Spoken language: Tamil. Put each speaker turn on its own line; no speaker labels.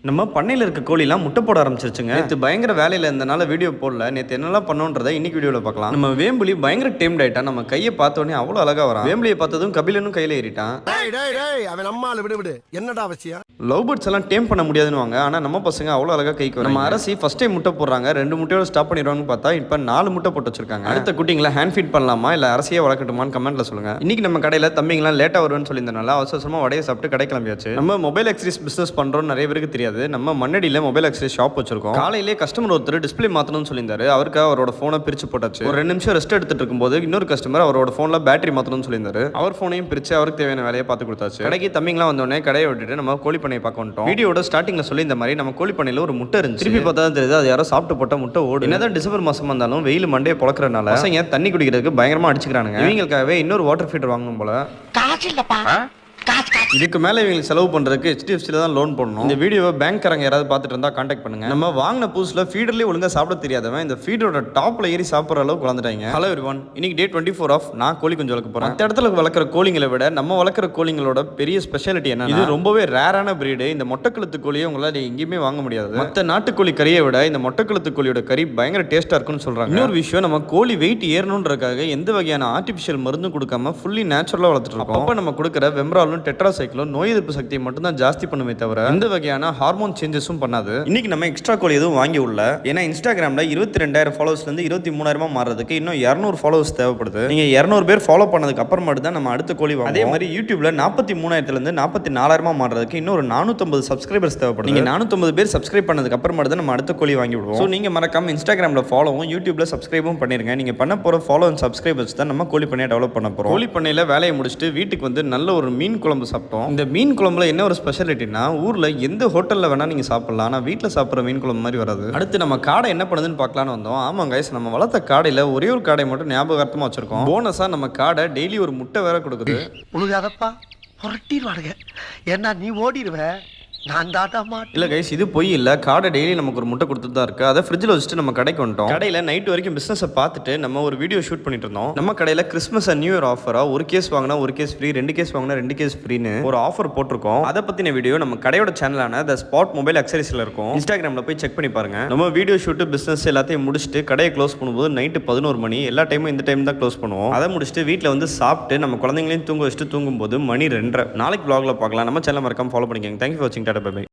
நம்ம பண்ணையில் இருக்க கோழிலாம் முட்டை போட ஆரம்பிச்சிருச்சுங்க. நேற்று பயங்கர வேலையில் இருந்தனால வீடியோ போடல. நேற்று என்னெல்லாம் பண்ணோன்றதை இன்னைக்கு வீடியோவில் பார்க்கலாம். நம்ம வேம்புலி பயங்கர டேம்ட் ஆயிட்டான். நம்ம கையை பார்த்தோன்னே அவ்வளோ அழகா வரான். வேம்புலியை பார்த்ததும் கபிலனும் கையில் ஏறிட்டான்.
அவன் நம்மால விடு என்னடா அவசியம்?
லவ் பேர்ட்ஸ் எல்லாம் டேம் பண்ண முடியாதுன்னு வாங்க. ஆனால் நம்ம பசங்க அவ்வளோ அழகா கைக்கு வரும். நம்ம அரசி ஃபர்ஸ்ட் டைம் முட்டை போடுறாங்க. 2 முட்டையோட ஸ்டாப் பண்ணிடுவாங்கன்னு பார்த்தா இப்போ 4 முட்டை போட்டு வச்சிருக்காங்க. அடுத்த குட்டிங்களை ஹேண்ட் ஃபீட் பண்ணலாமா இல்லை அரசியே வளர்க்கட்டுமான்னு கமெண்ட்ல சொல்லுங்க. இன்னைக்கு நம்ம கடையில் தம்பிங்களாம் லேட்டாக வருவேன்னு சொல்லியிருந்தனால அவசரமா வடையை சாப்பிட்டு கடை கிளம்பியாச்சு. நம்ம மொபைல் ஆக்சரிஸ் பிசினஸ் பண்றோம் நிறைய பேருக்கு தெரியாது. நம்ம மண்ணடியில் மொபைல் ஆக்சரிஸ் ஷாப் வச்சிருக்கோம். காலையிலே கஸ்டமர் ஒருத்தர் டிஸ்பிளே மாற்றணும்னு சொல்லியிருந்தாரு. அவருக்கு அவரோட ஃபோனை பிரிச்சு போட்டாச்சு. ஒரு 2 நிமிஷம் ரெஸ்ட் எடுத்துட்டு இருக்கும்போது இன்னொரு கஸ்டமர் அவரோட ஃபோனில் பேட்டரி மாற்றணும்னு சொல்லியிருந்தாரு. அவர் ஃபோனையும் பிரிச்சு அவருக்கு தேவையான வேலையை பார்த்து கொடுத்தாச்சு. கடைக்கு தம்பிங்களாம் வந்தோடனே கடையை விட்டுட்டு நம்ம கோழி பண்ணையை பார்க்க வந்துட்டோம். வீடியோட ஸ்டார்டிங்ல சொல்லி இந்த மாதிரி நம்ம கோழி பண்ணையில ஒரு முட்டை இருந்துச்சு. திருப்பி பார்த்தா தெரியுது அது யாரோ சாப்பிட்டு போட்ட முட்டை ஓடு. என்னதான் டிசம்பர் மாசம் வந்தாலும் வெயில் மண்டையை பொழக்கிறனால பசங்க தண்ணி குடிக்கிறதுக்கு பயங்கரமா அடிச்சுக்கிறானுங்க. இவங்களுக்காகவே இன்னொரு வாட்டர் ஃபீட்டர் வாங்கணும் போல. இதுக்கு மேல இவங்களுக்கு செலவு பண்றதுக்கு HDFC தான் லோன் போடணும். இந்த வீடியோவை பேங்க்காரங்க யாராவது பார்த்துட்டு இருந்தா கான்டாக்ட் பண்ணுங்க. நம்ம வாங்கின புதுசுல ஃபீடர்லயே ஒழுங்கா சாப்பிட தெரியாதவன் இந்த ஃபீடரோட டாப்ல ஏறி சாப்பிடுற அளவுக்கு வளர்ந்துட்டாங்க. ஹலோ எவ்ரிவன், இன்னைக்கு டே 24 ஆஃப் நான் கோழி குஞ்சு வளர்க்க போறேன். மற்ற இடத்துல வளர்க்குற கோழிங்களை விட நம்ம வளர்க்குற கோழிங்களோட பெரிய ஸ்பெஷாலிட்டி என்ன, இது ரொம்பவே ரேரான பிரீடு. இந்த மொட்டைக்கழுத்து கோழியை உங்களால எங்கேயுமே வாங்க முடியாது. மற்ற நாட்டுக்கோழி கறியை விட இந்த மொட்டைக்கழுத்து கோழியோட கறி பயங்கர டேஸ்டா இருக்குன்னு சொல்றாங்க. இன்னொரு விஷயம், நம்ம கோழி வெயிட் ஏறணுன்றதுக்காக எந்த வகையான ஆர்டிபிஷியல் மருந்தும் கொடுக்காம ஃபுல்லி நேச்சுரலா வளர்த்துட்டு இருக்கோம். அப்ப நம்ம கொடுக்குற வெம்ராலும் டெட்ராசைக்ளோன் நோய் எதிர்ப்பு சக்தியை மட்டும் தான் ஜாஸ்தி பண்ணுமே தவிர எந்த வகையான ஹார்மோன் சேஞ்சஸும் பண்ணாது. இன்னைக்கு நம்ம எக்ஸ்ட்ரா கோழி எதுவும் வாங்கி உள்ள, ஏன்னா இன்ஸ்டாகிராம்ல 22,000 ஃபாலோவர்ஸ்ல இருந்து 23,000 மாறதுக்கு இன்னும் 200 ஃபாலோவர்ஸ் தேவைப்படுது. நீங்க 200 பேர் ஃபாலோ பண்ணதுக்கு அப்புறம் மட்டும் தான் நம்ம அடுத்த கோழி வாங்குவோம். அதே மாதிரி யூடியூப்ல 43,000 இருந்து 44,000 மாறதுக்கு இன்னொரு 450 சப்ஸ்கிரைபர்ஸ் தேவைப்படுது. நீங்க 450 பேர் சப்ஸ்கிரைப் பண்ணதுக்கு அப்புறம் மட்டும் தான் நம்ம அடுத்த கோழி வாங்கி விடுவோம். ஸோ நீங்க மறக்காம இன்ஸ்டாகிராம்ல ஃபாலோவும் யூடியூப்ல சப்ஸ்கிரைபும் பண்ணிருங்க. நீங்க பண்ண போற ஃபாலோ அண்ட் சப்ஸ்கிரைபர்ஸ் தான் நம்ம கோழி பண்ணையை டெவலப் பண்ண போறோம். கோழி பண்ணையில வேலையை முடிச்சுட்டு வீட்டுக்கு வந்து நல்ல ஒரு மீன் குழம்பு சாப்பிட்டோம். இந்த மீன் குழம்புல என்ன ஒரு ஸ்பெஷாலிட்டினா, ஊர்ல எந்த ஹோட்டல்ல வேணா நீங்க சாப்பிடலாம், ஆனா வீட்டில் சாப்பிட்ற மீன் குழம்பு மாதிரி வராது. அடுத்து நம்ம காடை என்ன பண்ணுதுன்னு பார்க்கலான்னு வந்தோம். ஆமாம் கைஸ், நம்ம வளர்த்த காடையில ஒரே ஒரு காடை மட்டும் ஞாபகார்த்தமா வச்சிருக்கோம். போனஸா நம்ம காடை டெய்லி ஒரு முட்டை வேற கொடுக்குது.
உழுகாதப்பா புரட்டிடுவானுங்க. ஏன்னா நீ ஓடிடுவ, நான் தாட்டா மாட்டேன்.
இல்ல கைஸ், இது பொய் இல்ல. காடை டெய்லி நமக்கு ஒரு முட்டை கொடுத்துட்டு தான் இருக்கு. அதை ஃப்ரிட்ஜில் வச்சுட்டு நம்ம கடைக்கு வந்துட்டோம். கடையில் நைட் வரைக்கும் பிசினஸை பார்த்துட்டு நம்ம ஒரு வீடியோ ஷூட் பண்ணிட்டு இருந்தோம். நம்ம கடையில் கிறிஸ்மஸ் அண்ட் நியூ இயர் ஆஃபரா ஒரு கேஸ் வாங்கினா ஒரு கேஸ் ஃப்ரீ, 2 கேஸ் வாங்கினா 2 கேஸ் ஃப்ரீன்னு ஒரு ஆஃபர் போட்டிருக்கோம். அதை பத்தின வீடியோ நம்ம கடையோட சேனலான த ஸ்பாட் மொபைல் அக்சரிஸ்ல இருக்கும். இன்ஸ்டாகிராம்ல போய் செக் பண்ணி பாருங்க. நம்ம வீடியோ ஷூட் பிசினஸ் எல்லாத்தையும் முடிச்சுட்டு கடையை க்ளோஸ் பண்ணும்போது நைட்டு 11 மணி. எல்லா டைமும் இந்த டைம் தான் க்ளோஸ் பண்ணுவோம். அதை முடிச்சுட்டு வீட்டில் வந்து சாப்பிட்டு நம்ம குழந்தைங்களையும் தூங்க வச்சுட்டு தூங்கும்போது மணி 2:30. நாளைக்கு vlogல பார்க்கலாம். நம்ம சேனல் மறக்காம ஃபாலோ பண்ணிக்கோங்க. தேங்க்யூ ஃபார் வாட்சிங். டாடா பை பை.